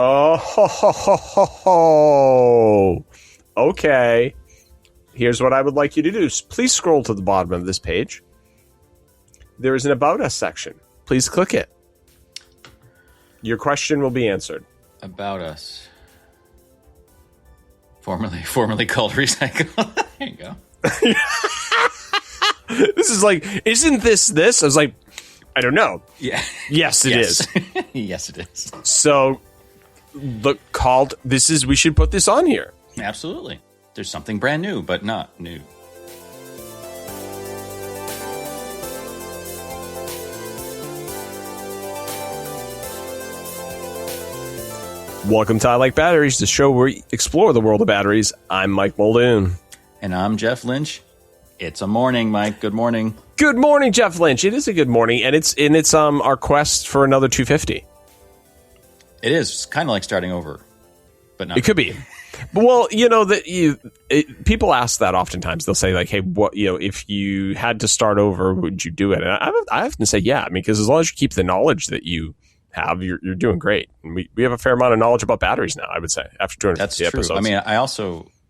Oh, ho, ho, ho, ho, ho. Okay. Here's what I would like you to do. Please scroll to the bottom of this page. There is an About Us section. Please click it. Your question will be answered. About Us. Formerly called Recycle. There you go. This is like, isn't this? I was like, I don't know. Yeah. Yes, it is. Yes, it is. So, we should put this on here. Absolutely. There's something brand new, but not new. Welcome to I Like Batteries, the show where we explore the world of batteries. I'm Mike Muldoon. And I'm Jeff Lynch. It's a morning, Mike. Good morning. Good morning, Jeff Lynch. It is a good morning, and it's our quest for another 250. It is. It's kind of like starting over, but not. It could be. Well, people ask that oftentimes. They'll say like, "Hey, what if you had to start over, would you do it?" And I often say, "Yeah," because as long as you keep the knowledge that you have, you're doing great. And we have a fair amount of knowledge about batteries now, I would say, after 250 episodes. That's true. I mean,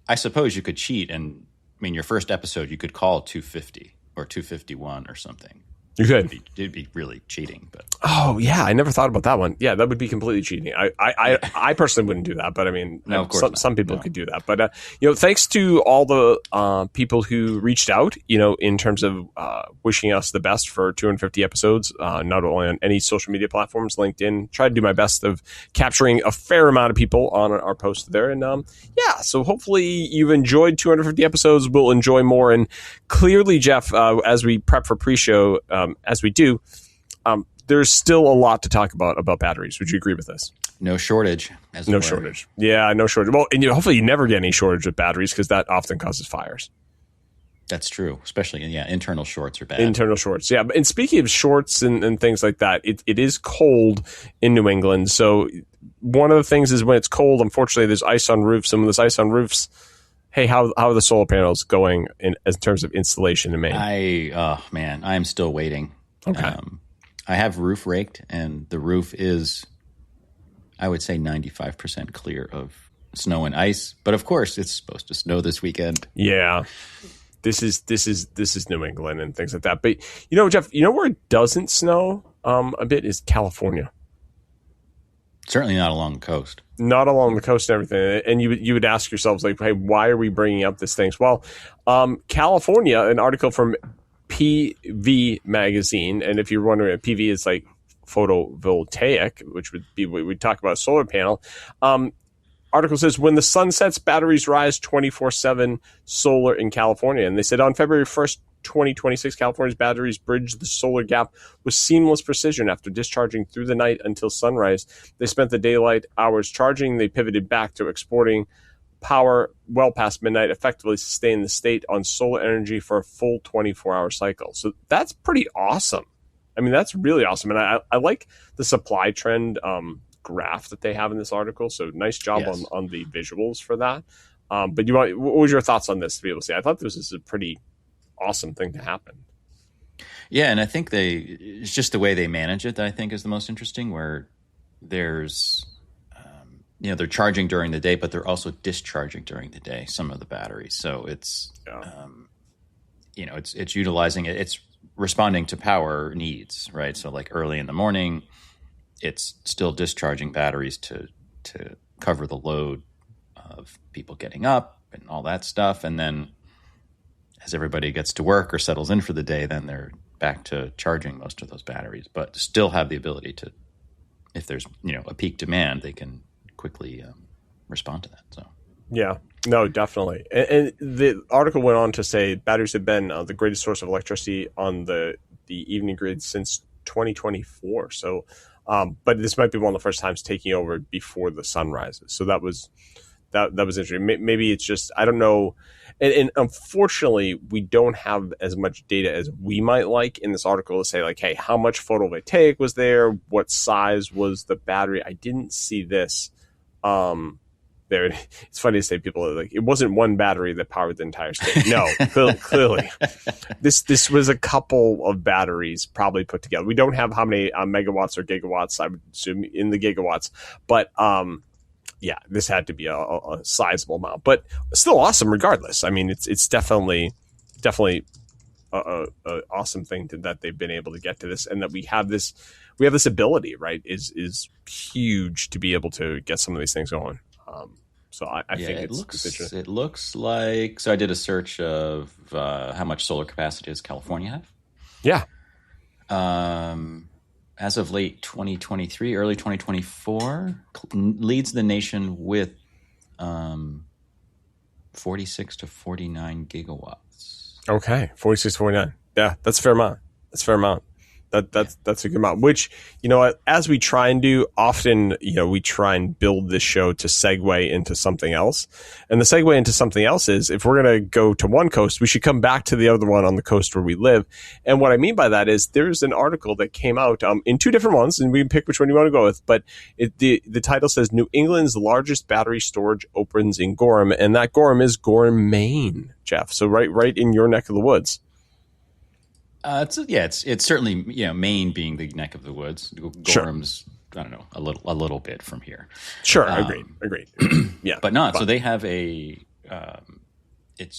I suppose you could cheat, and your first episode you could call 250 or 251 or something. You could. It'd be really cheating, but oh yeah, I never thought about that one. Yeah, that would be completely cheating. I personally wouldn't do that, but I mean, no, of course some people could do that. But thanks to all the people who reached out, in terms of wishing us the best for 250 episodes. Not only on any social media platforms, LinkedIn. Tried to do my best of capturing a fair amount of people on our post there, and so hopefully you've enjoyed 250 episodes. We'll enjoy more, and clearly, Jeff, as we prep for pre-show. As we do, there's still a lot to talk about batteries. Would you agree with this? No shortage. No shortage. Yeah, no shortage. Well, and hopefully you never get any shortage with batteries because that often causes fires. That's true. Especially, internal shorts are bad. Internal shorts, yeah. And speaking of shorts and things like that, it is cold in New England. So one of the things is when it's cold, unfortunately, there's ice on roofs. Some of this ice on roofs. Hey, how are the solar panels going in terms of installation in Maine? I am still waiting. Okay. I have roof raked, and the roof is, I would say, 95% clear of snow and ice. But of course, it's supposed to snow this weekend. Yeah, this is New England and things like that. But Jeff, where it doesn't snow a bit is California. Certainly not along the coast. Not along the coast and everything. And you would ask yourselves, like, hey, why are we bringing up these things? Well, California, an article from PV magazine, and if you're wondering, PV is like photovoltaic, which would be what we talk about, a solar panel. Article says, when the sun sets, batteries rise 24/7 solar in California. And they said on February 1st, 2026, California's batteries bridged the solar gap with seamless precision after discharging through the night until sunrise. They spent the daylight hours charging. They pivoted back to exporting power well past midnight, effectively sustained the state on solar energy for a full 24-hour cycle. So that's pretty awesome. I mean, that's really awesome. And I like the supply trend graph that they have in this article. So nice job on the visuals for that. But what was your thoughts on this to be able to say? I thought this is a pretty awesome thing to happen. Yeah, and I think it's just the way they manage it that I think is the most interesting, where there's they're charging during the day, but they're also discharging during the day, some of the batteries. So it's it's utilizing it, it's responding to power needs, right? So like early in the morning, it's still discharging batteries to cover the load of people getting up and all that stuff, and then as everybody gets to work or settles in for the day, then they're back to charging most of those batteries, but still have the ability to, if there's a peak demand, they can quickly respond to that. So yeah, no, definitely. And the article went on to say batteries have been the greatest source of electricity on the evening grid since 2024. So, but this might be one of the first times taking over before the sun rises. So that was interesting. Maybe it's just, I don't know. And unfortunately, we don't have as much data as we might like in this article to say, like, hey, how much photovoltaic was there? What size was the battery? I didn't see this there. It's funny to say people are like, it wasn't one battery that powered the entire state. No, clearly, this was a couple of batteries probably put together. We don't have how many megawatts or gigawatts, I would assume, in the gigawatts, but yeah, this had to be a sizable amount, but still awesome regardless. I mean, it's definitely a awesome thing that they've been able to get to this, and that we have this ability, right, is huge to be able to get some of these things going. So I think it looks like, so I did a search of how much solar capacity does California have? Yeah. As of late 2023, early 2024, leads the nation with 46 to 49 gigawatts. Okay, 46 to 49. Yeah, that's a fair amount. That's a good amount, which, as we try and do often, we try and build this show to segue into something else. And the segue into something else is, if we're going to go to one coast, we should come back to the other one on the coast where we live. And what I mean by that is, there's an article that came out in two different ones, and we can pick which one you want to go with. But the title says, New England's largest battery storage opens in Gorham. And that Gorham is Gorham, Maine, Jeff. So right in your neck of the woods. It's certainly, Maine being the neck of the woods. Gorham's, sure. I don't know, a little bit from here. Sure, agreed. Yeah, but no. So they have it's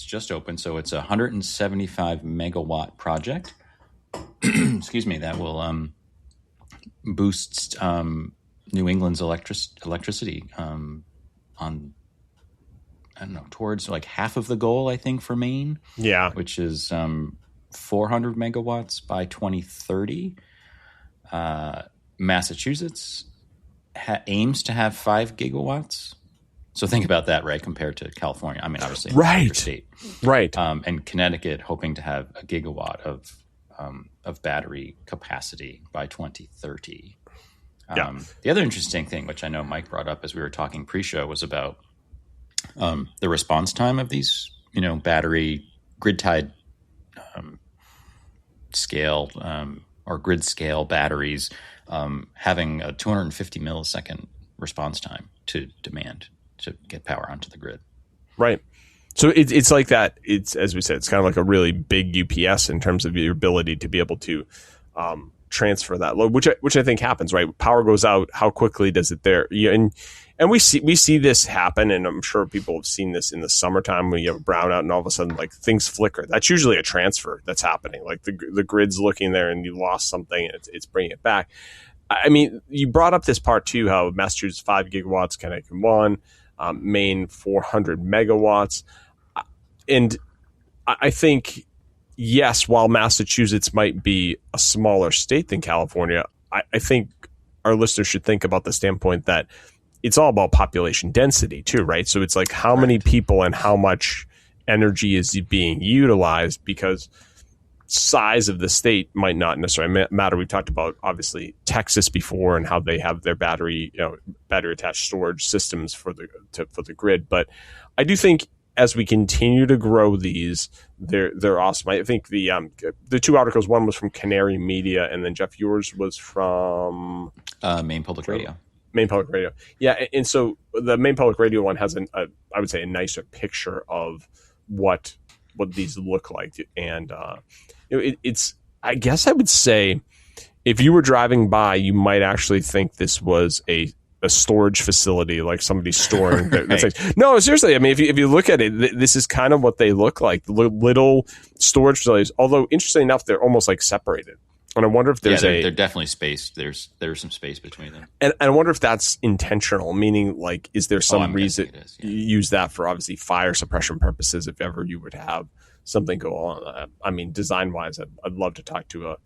just open. So it's a 175 megawatt project. Excuse me. That will boost New England's electricity on, I don't know, towards like half of the goal, I think, for Maine. Yeah, which is 400 megawatts by 2030. Massachusetts aims to have 5 gigawatts. So think about that, right, compared to California. I mean, obviously, right, state, right, and Connecticut hoping to have a gigawatt of battery capacity by 2030. Yeah. The other interesting thing, which I know Mike brought up as we were talking pre-show, was about the response time of these, battery grid-tied scale or grid scale batteries having a 250 millisecond response time to demand to get power onto the grid. Right. So it's like that. It's, as we said, it's kind of like a really big UPS in terms of your ability to be able to transfer that load, which I think happens, right? Power goes out. How quickly does it there? And we see this happen, and I'm sure people have seen this in the summertime when you have a brownout and all of a sudden like things flicker. That's usually a transfer that's happening. Like the grid's looking there and you lost something and it's bringing it back. I mean, you brought up this part too, how Massachusetts 5 gigawatts, Connecticut 1, Maine 400 megawatts. And I think, yes, while Massachusetts might be a smaller state than California, I think our listeners should think about the standpoint that it's all about population density too, right? So it's like how many people and how much energy is being utilized, because size of the state might not necessarily matter. We've talked about obviously Texas before and how they have their battery attached storage systems for the grid. But I do think as we continue to grow these, they're awesome. I think the two articles, one was from Canary Media, and then Jeff, yours was from Maine Public Radio. Maine Public Radio. Yeah, and so the Maine Public Radio one has I would say a nicer picture of what these look like, and it's, I guess I would say, if you were driving by, you might actually think this was a storage facility, like somebody storing right. No, seriously, I mean, if you look at it, this is kind of what they look like, little storage facilities, although interestingly enough, they're almost like separated. And I wonder if there's they're definitely spaced. There's some space between them. And I wonder if that's intentional, meaning like, is there some reason you use that for obviously fire suppression purposes if ever you would have something go on? I mean, design wise, I'd love to talk to a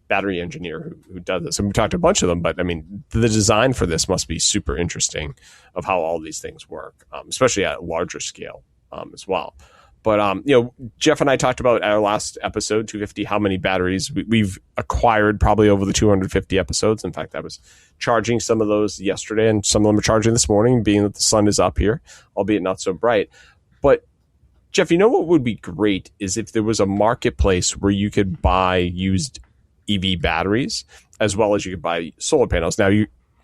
battery engineer who does this. And we talked to a bunch of them, but I mean, the design for this must be super interesting of how all these things work, especially at a larger scale as well. But, Jeff and I talked about our last episode, 250, how many batteries we've acquired probably over the 250 episodes. In fact, I was charging some of those yesterday, and some of them are charging this morning, being that the sun is up here, albeit not so bright. But, Jeff, what would be great is if there was a marketplace where you could buy used EV batteries as well as you could buy solar panels. Now,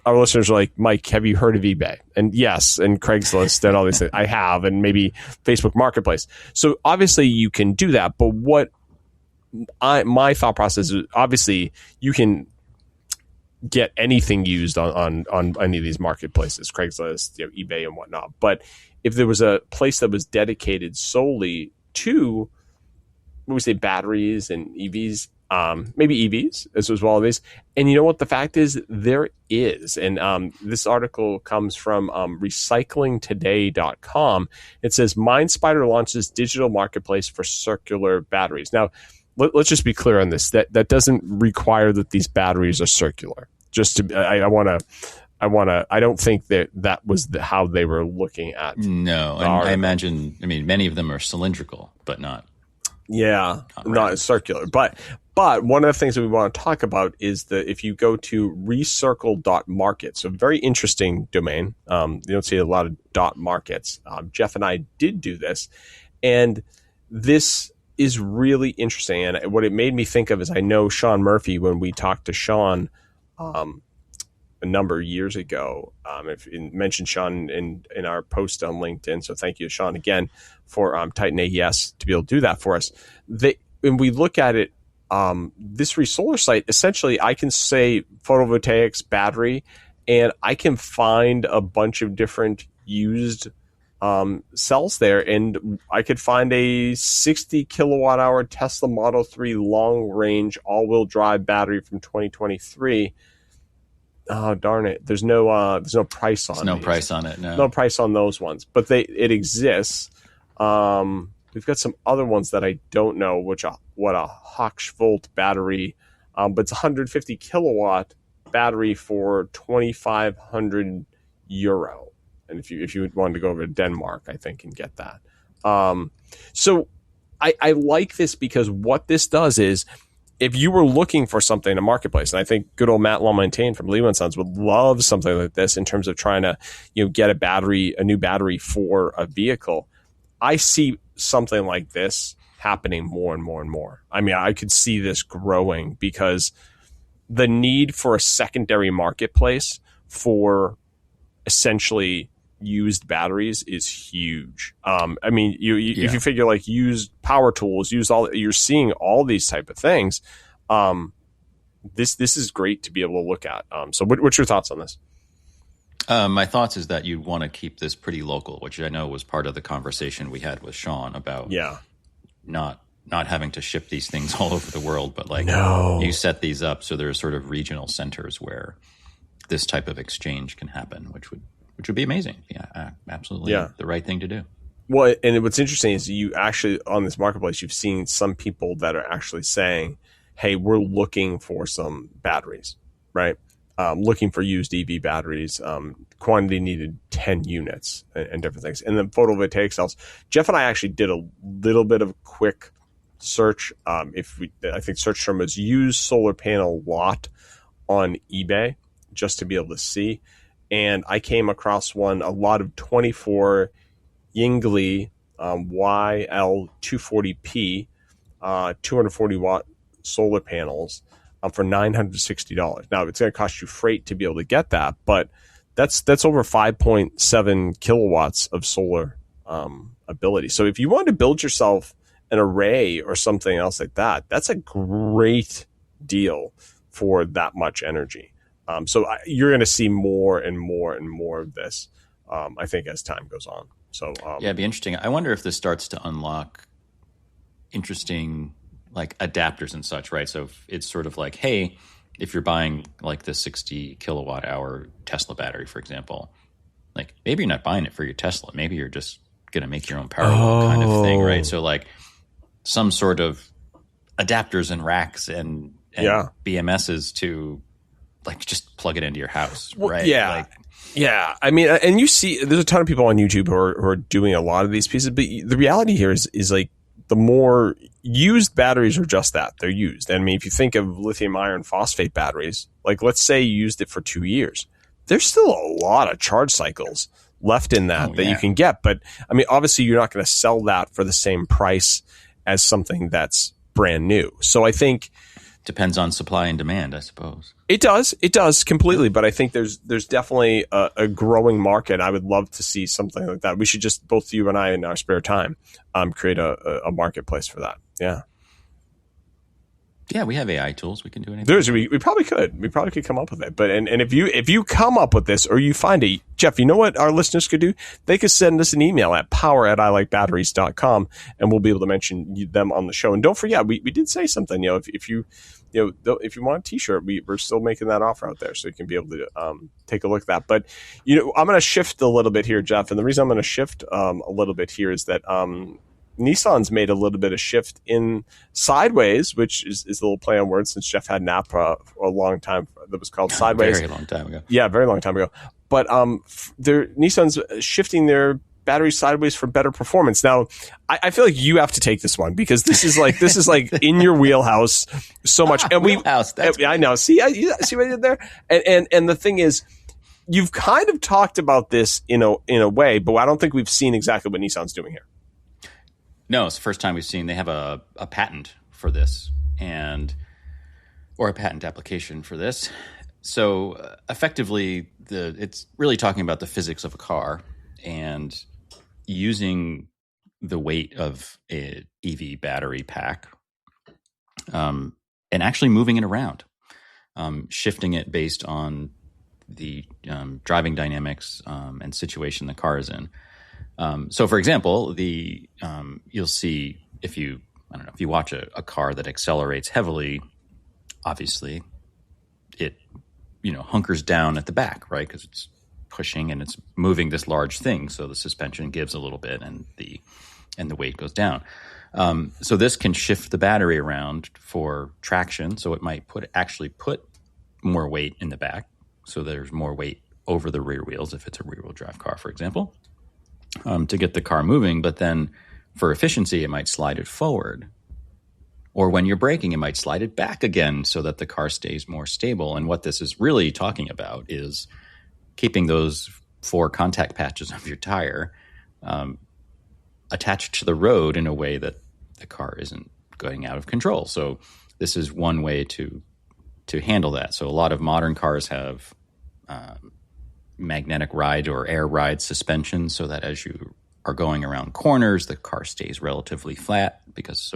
our listeners are like, Mike, have you heard of eBay? And yes, and Craigslist and all these things. I have, and maybe Facebook Marketplace. So obviously you can do that. But what my thought process is, obviously you can get anything used on any of these marketplaces, Craigslist, eBay and whatnot. But if there was a place that was dedicated solely to, what we say, batteries and EVs, maybe EVs as well as, and you know what the fact is, there is, and this article comes from recyclingtoday.com. It says MindSpider launches digital marketplace for circular batteries. Now let's just be clear on this, that doesn't require that these batteries are circular. Just to I don't think that was how they were looking at. No, and I imagine, many of them are cylindrical, but not circular. But one of the things that we want to talk about is that if you go to recircle.market, so very interesting domain. You don't see a lot of .markets. Jeff and I did do this, and this is really interesting. And what it made me think of is, I know Sean Murphy, when we talked to Sean a number of years ago, mentioned Sean in our post on LinkedIn. So thank you to Sean again for Titan AES to be able to do that for us. When we look at it, this resolar site, essentially I can say photovoltaics, battery, and I can find a bunch of different used cells there, and I could find a 60 kilowatt hour Tesla Model 3 long range all-wheel drive battery from 2023. Oh, darn it. There's no price on it. There's no price on it. No price on those ones, but it exists. We've got some other ones that I don't know what a Hochvolt battery, but it's 150 kilowatt battery for 2,500 euro. And if you wanted to go over to Denmark, I think, and get that. So I like this, because what this does is, if you were looking for something in a marketplace, and I think good old Matt LaMontagne from Leo & Sons would love something like this in terms of trying to get a new battery for a vehicle. I see something like this happening more and more and more. I could see this growing, because the need for a secondary marketplace for essentially used batteries is huge. If you figure like used power tools, you're seeing all these type of things. This is great to be able to look at. So what's your thoughts on this? My thoughts is that you'd want to keep this pretty local, which I know was part of the conversation we had with Sean about not having to ship these things all over the world, but you set these up so there's sort of regional centers where this type of exchange can happen, which would be amazing. Yeah, absolutely. Yeah. The right thing to do. Well, and what's interesting is, you actually, on this marketplace, you've seen some people that are actually saying, hey, we're looking for some batteries, right? Looking for used EV batteries, quantity needed 10 units and different things. And then photovoltaic cells. Jeff and I actually did a little bit of a quick search. I think search term was used solar panel lot on eBay, just to be able to see. And I came across a lot of 24 Yingli YL240P 240 watt solar panels for $960. Now, it's going to cost you freight to be able to get that, but that's over 5.7 kilowatts of solar ability. So if you want to build yourself an array or something else like that, that's a great deal for that much energy. So you're going to see more and more and more of this, I think, as time goes on. So it'd be interesting. I wonder if this starts to unlock interesting adapters and such, right? So it's sort of like, hey, if you're buying the 60 kilowatt hour Tesla battery, for example, maybe you're not buying it for your Tesla. Maybe you're just going to make your own power kind of thing, right? So some sort of adapters and racks and BMSs to just plug it into your house, right? Yeah. Yeah. And you see, there's a ton of people on YouTube who are doing a lot of these pieces, but the reality here is the more used batteries are just that, they're used. And if you think of lithium iron phosphate batteries, let's say you used it for 2 years, there's still a lot of charge cycles left in that you can get. But obviously you're not going to sell that for the same price as something that's brand new. So I think depends on supply and demand, I suppose. It does completely. But I think there's definitely a growing market. I would love to see something like that. We should just, both you and I, in our spare time, create a marketplace for that. Yeah. Yeah, we have AI tools. We can do anything. We probably could. We probably could come up with it. But and if you come up with this or you find it, Jeff, you know what our listeners could do? They could send us an email at power@ilikebatteries.com, and we'll be able to mention them on the show. And don't forget, we did say something. If you want a T-shirt, we're still making that offer out there, so you can be able to take a look at that. But I'm going to shift a little bit here, Jeff. And the reason I'm going to shift a little bit here is that Nissan's made a little bit of shift in sideways, which is a little play on words, since Jeff had an app for a long time that was called Sideways. Very long time ago. Yeah, very long time ago. But Nissan's shifting their battery sideways for better performance. Now, I feel like you have to take this one, because this is like in your wheelhouse so much. And I know. See what I did there? And the thing is, you've kind of talked about this in a way, but I don't think we've seen exactly what Nissan's doing here. No, it's the first time we've seen. They have a patent for this, or a patent application for this. So effectively, it's really talking about the physics of a car and using the weight of an EV battery pack, and actually moving it around, shifting it based on the driving dynamics and situation the car is in. So, for example, you'll see if you watch a car that accelerates heavily, obviously it hunkers down at the back, right? Because it's pushing and it's moving this large thing, so the suspension gives a little bit and the weight goes down. So this can shift the battery around for traction, so it might actually put more weight in the back, so there's more weight over the rear wheels if it's a rear-wheel drive car, for example. To get the car moving, but then for efficiency, it might slide it forward. Or when you're braking, it might slide it back again so that the car stays more stable. And what this is really talking about is keeping those 4 contact patches of your tire attached to the road in a way that the car isn't going out of control. So this is one way to handle that. So a lot of modern cars have magnetic ride or air ride suspension, so that as you are going around corners, the car stays relatively flat, because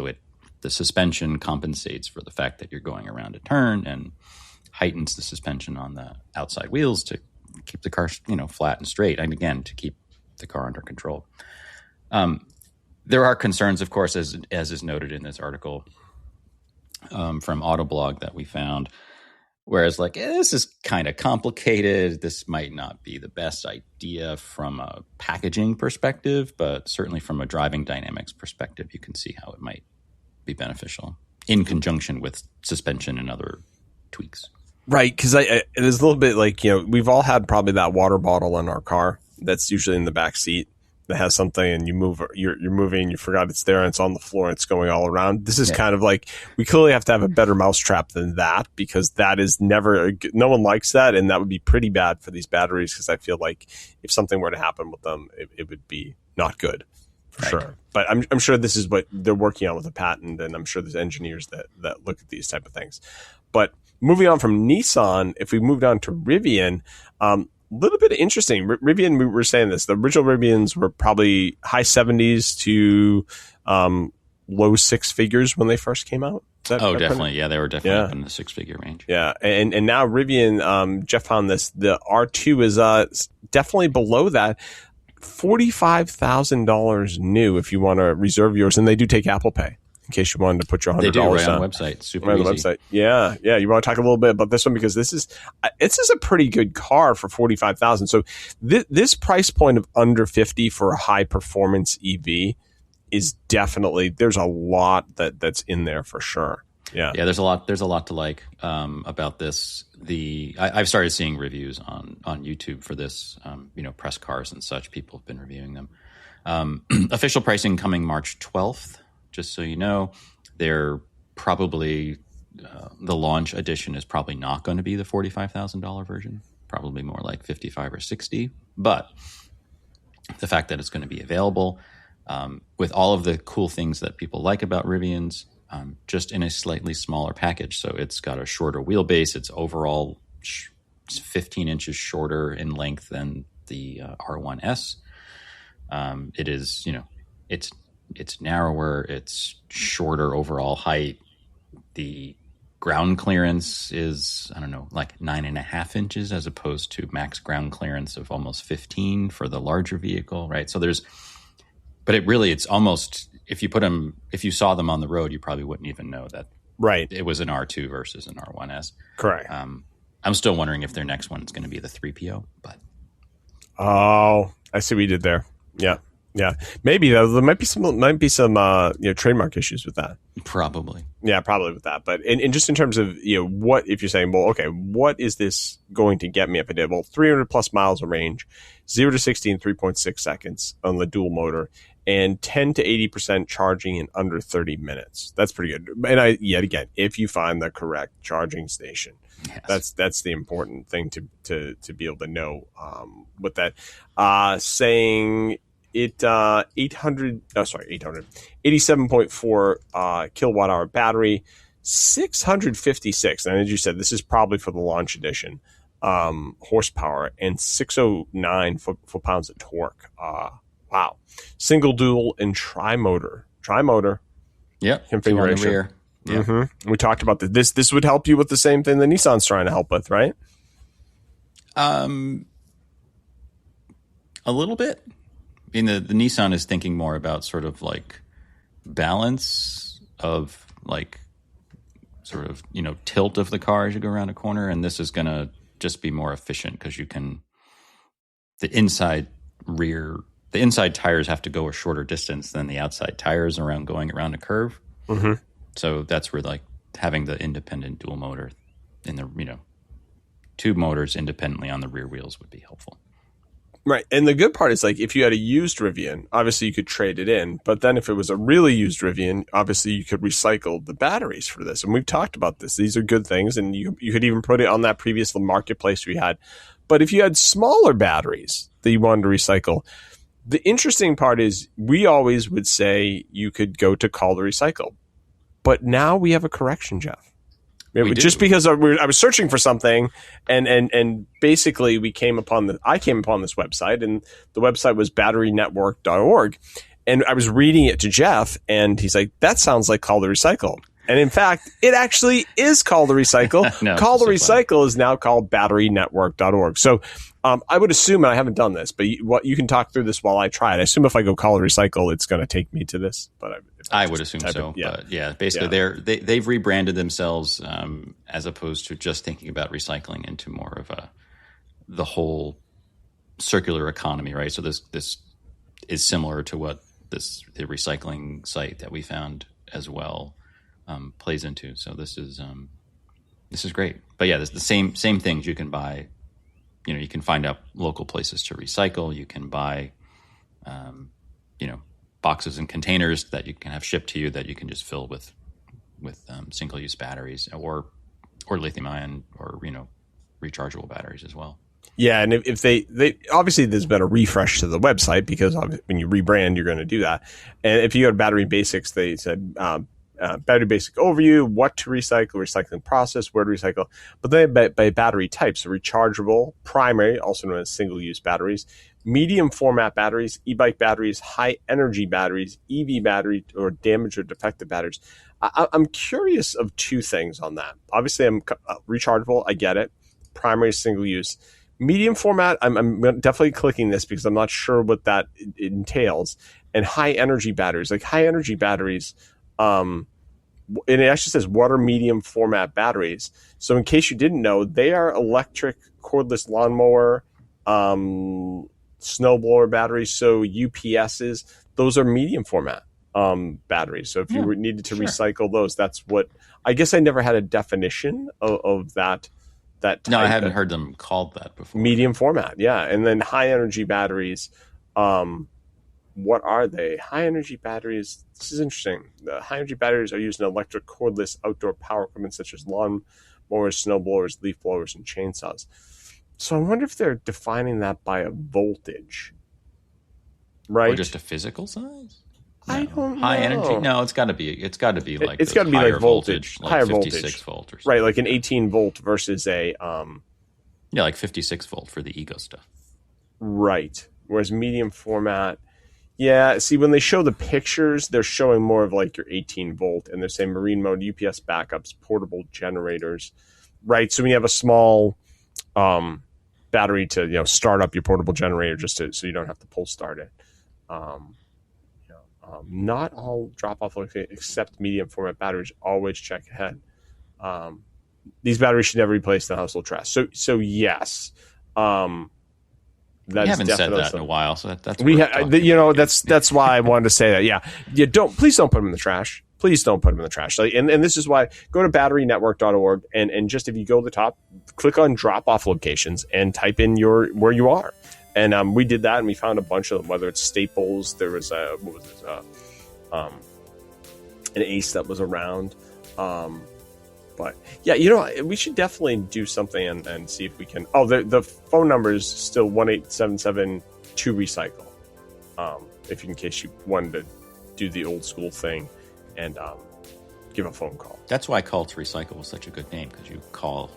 the suspension compensates for the fact that you're going around a turn and heightens the suspension on the outside wheels to keep the car flat and straight, and again to keep the car under control. There are concerns, of course, as is noted in this article from Autoblog that we found. Whereas, this is kind of complicated. This might not be the best idea from a packaging perspective, but certainly from a driving dynamics perspective, you can see how it might be beneficial in conjunction with suspension and other tweaks. Right, because it is a little bit like, we've all had probably that water bottle in our car that's usually in the back seat that has something, and you're moving, you forgot it's there, and it's on the floor, and it's going all around. This is kind of like, we clearly have to have a better mousetrap than that, because that is no one likes that, and that would be pretty bad for these batteries, because I feel like if something were to happen with them, it would be not good, for sure. But I'm sure this is what they're working on with a patent, and I'm sure there's engineers that look at these type of things. But moving on from Nissan, if we moved on to Rivian, little bit interesting. Rivian, we were saying this, the original Rivians were probably high 70s to low 6 figures when they first came out. Definitely. Yeah, they were definitely up in the 6-figure range. Yeah, and now Rivian, Jeff found this, the R2 is definitely below that. $45,000 new if you want to reserve yours, and they do take Apple Pay. In case you wanted to put your $100 they do right down. on the website. Super right easy. On the website. Yeah. You want to talk a little bit about this one, because this is a pretty good car for $45,000. So this price point of under 50 for a high performance EV is definitely, there's a lot that's in there for sure. Yeah. There's a lot to like about this. I've started seeing reviews on YouTube for this. Press cars and such. People have been reviewing them. Official pricing coming March 12th. Just so you know, they're probably the launch edition is probably not going to be the $45,000 version. Probably more like 55 or 60. But the fact that it's going to be available with all of the cool things that people like about Rivians, just in a slightly smaller package. So it's got a shorter wheelbase. It's overall 15 inches shorter in length than the R1S. It is, it's narrower. It's shorter overall height. The ground clearance is, I don't know, like 9.5 inches as opposed to max ground clearance of almost 15 for the larger vehicle, right? So but it's almost, if you saw them on the road, you probably wouldn't even know that it was an R2 versus an R1S. Correct. I'm still wondering if their next one is going to be the 3PO, but. Oh, I see what you did there. Yeah. Yeah, maybe though there might be some trademark issues with that. Probably. Yeah, probably with that. But and just in terms of what if you're saying, well, okay, what is this going to get me if I did? Well, 300 plus miles of range, 0 to 60 in 3.6 seconds on the dual motor, and 10 to 80% charging in under 30 minutes. That's pretty good. And yet again, if you find the correct charging station. Yes. That's the important thing to be able to know with that. Saying it 87.4 kilowatt hour battery, 656. And as you said, this is probably for the launch edition horsepower, and 609 foot-pounds of torque. Wow. Single, dual, and tri-motor. Yep. Configuration. Rear. Yeah. Mm-hmm. We talked about this. This would help you with the same thing the Nissan's trying to help with, right? A little bit. I mean, the Nissan is thinking more about sort of like balance of like sort of, tilt of the car as you go around a corner. And this is going to just be more efficient because the inside tires have to go a shorter distance than the outside tires going around a curve. Mm-hmm. So that's where like having the independent dual motor in the, two motors independently on the rear wheels would be helpful. Right. And the good part is like if you had a used Rivian, obviously you could trade it in. But then if it was a really used Rivian, obviously you could recycle the batteries for this. And we've talked about this. These are good things. And you could even put it on that previous marketplace we had. But if you had smaller batteries that you wanted to recycle, the interesting part is we always would say you could go to Call to Recycle. But now we have a correction, Jeff. Just because I was searching for something, and basically I came upon this website, and the website was batterynetwork.org, and I was reading it to Jeff, and he's like, "That sounds like Call to Recycle." And in fact, it actually is Call to Recycle. No, Call to Recycle is now called batterynetwork.org. So I would assume, and I haven't done this, but you can talk through this while I try it. I assume if I go Call to Recycle, it's going to take me to this. But I would assume so. But basically, they've rebranded themselves as opposed to just thinking about recycling into more of the whole circular economy, right? So this is similar to what the recycling site that we found as well plays into. So this is great. But yeah, the same things you can buy. You can find out local places to recycle. You can buy, boxes and containers that you can have shipped to you that you can just fill with single-use batteries or lithium ion or rechargeable batteries as well. Yeah, and if they obviously there's been a refresh to the website because when you rebrand, you're going to do that. And if you go to Battery Basics, they said Battery Basic overview, what to recycle, recycling process, where to recycle. But then by battery types, so rechargeable, primary, also known as single-use batteries, medium format batteries, e-bike batteries, high energy batteries, EV battery, or damaged or defective batteries. I'm curious of two things on that. Obviously, I'm rechargeable. I get it. Primary, single use. Medium format, I'm definitely clicking this because I'm not sure what that entails. And high energy batteries, like high energy batteries, and it actually says water medium format batteries. So in case you didn't know, they are electric cordless lawnmower, snowblower batteries. So UPSs, those are medium format batteries. So if you needed to recycle those, that's what I guess I never had a definition of that. That no, I haven't heard them called that before. Medium format, yeah. And then high energy batteries, what are they? High energy batteries, this is interesting. The high energy batteries are used in electric cordless outdoor power equipment such as lawn mowers, snow blowers, leaf blowers, and chainsaws. So I wonder if they're defining that by a voltage, right? Or just a physical size? I don't high know. energy. No, it's got to be like it's got to be higher like voltage, like higher 56 voltage, volt or something. right? Like an 18 volt versus a like 56 volt for the ego stuff. right. Whereas medium format, yeah. See, when they show the pictures, they're showing more of like your 18 volt, and they're saying marine mode, UPS backups, portable generators, right? So when you have a small battery to start up your portable generator so you don't have to pull start it. Not all drop-off locations except medium format batteries. Always check ahead. These batteries should never be placed in household trash. So yes, We haven't said that in a while, so that's that's why I wanted to say that. Yeah, please don't put them in the trash. Please don't put them in the trash. And this is why go to batterynetwork.org and just if you go to the top, click on drop-off locations and type in where you are. And we did that, and we found a bunch of them. Whether it's Staples, there was an Ace that was around. But yeah, we should definitely do something and see if we can. Oh, the phone number is still 1-877-2-recycle. In case you wanted to do the old school thing and give a phone call. That's why Call to Recycle was such a good name, because you call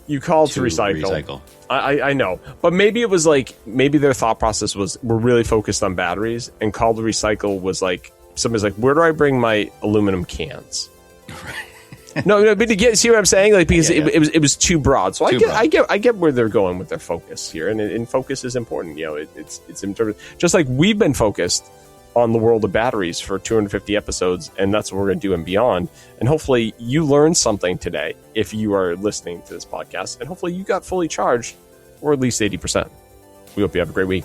to recycle. I know, but maybe it was maybe their thought process was we're really focused on batteries, and Call to Recycle was like somebody's like, where do I bring my aluminum cans? No, but see what I'm saying? Because it was too broad. So I get where they're going with their focus here, and focus is important. It's in terms of, just like we've been focused on the world of batteries for 250 episodes, and that's what we're going to do and beyond. And hopefully you learned something today if you are listening to this podcast, and hopefully you got fully charged, or at least 80%. We hope you have a great week.